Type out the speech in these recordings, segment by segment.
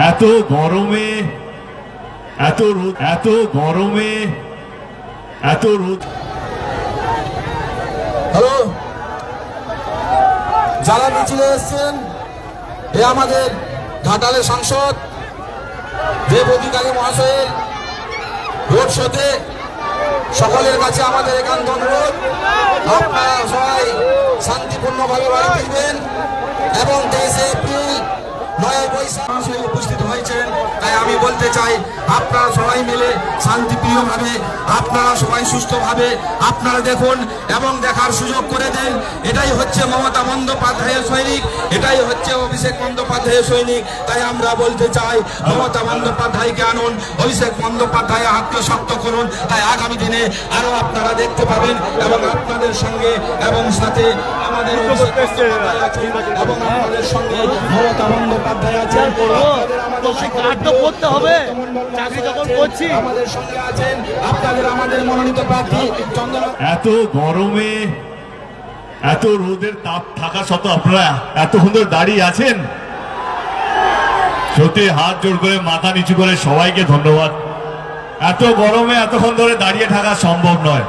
এত গরমে এত রোদ, এত গরমে এত রোদ। হ্যালো, যারা মিছিলে এসছেন, এ আমাদের ঘাটালের সাংসদ দেব অধিকারী মহাশয়ের রোড শোতে সকলের কাছে আমাদের একান্ত অনুরোধ, আপনারা সবাই শান্তিপূর্ণভাবে বাড়ি ফিরবেন এবং 23শে এপ্রিল 9 বৈশাখ মাসে উপস্থিত হয়েছেন। তাই আমি বলতে চাই, আপনারা সবাই মিলে শান্তিপ্রিয়ভাবে, আপনারা সবাই সুস্থভাবে আপনারা দেখুন এবং দেখার সুযোগ করে দেন। এটাই হচ্ছে মমতা বন্দ্যোপাধ্যায়ের সৈনিক, এটাই হচ্ছে অভিষেক বন্দ্যোপাধ্যায়ের সৈনিক। তাই আমরা বলতে চাই, মমতা বন্দ্যোপাধ্যায়কে আনুন, অভিষেক বন্দ্যোপাধ্যায় হাতকে শক্ত করুন। তাই আগামী দিনে আরো আপনারা দেখতে পাবেন এবং আপনাদের সঙ্গে এবং সাথে আমাদের অভিষেক বন্দ্যোপাধ্যায় আছেন এবং আমাদের সঙ্গে মমতা বন্দ্যোপাধ্যায় আছেন। করতে হবে, চাকরি যখন করছি। আমাদের সঙ্গে আছেন আপনাদের আমাদের মনোনীত প্রার্থী চন্দন। এত গরমে এত রোদের তাপ থাকা সত্ত্বেও আপনারা এত সুন্দর দাঁড়িয়ে আছেন, সত্যি হাত জোড় করে মাথা নিচু করে সবাইকে ধন্যবাদ। এত গরমে এতক্ষণ ধরে দাঁড়িয়ে থাকা সম্ভব নয়,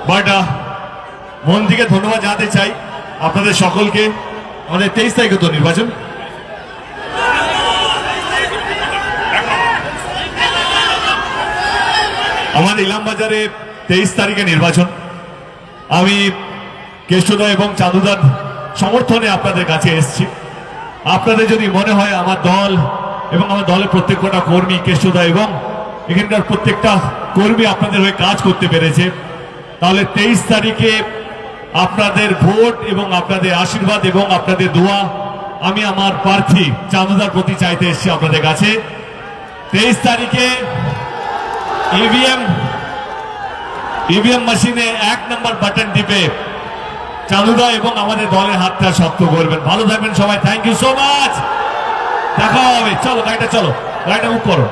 বাট মন থেকে ধন্যবাদ জানাতে চাই আপনাদের সকলকে। আমাদের 23 তারিখে তো নির্বাচন, আমাদের ইলামবাজারে 23 তারিখে নির্বাচন। আমি কেষ্টদা এবং চাঁদুদার সমর্থনে আপনাদের কাছে এসেছি। আপনাদের যদি মনে হয় আমার দল এবং আমার দলের প্রত্যেকটা কর্মী, কেষ্টদা এবং এখানকার প্রত্যেকটা কর্মী আপনাদের হয়ে কাজ করতে পেরেছে, তাহলে 23 তারিখে আপনাদের ভোট এবং আপনাদের আশীর্বাদ এবং আপনাদের দোয়া আমি আমার প্রার্থী চাঁদুদার প্রতি চাইতে এসেছি আপনাদের কাছে। 23 তারিখে ইভিএম মেশিনে 1 নম্বর বাটন টিপে চাঁদুদা এবং আমাদের দলের হাতটা শক্ত করবেন। ভালো থাকবেন সবাই, থ্যাংক ইউ সো মাচ। দেখা হবে, চলো গাড়িটা, চলো গাড়িটা মুভ করো।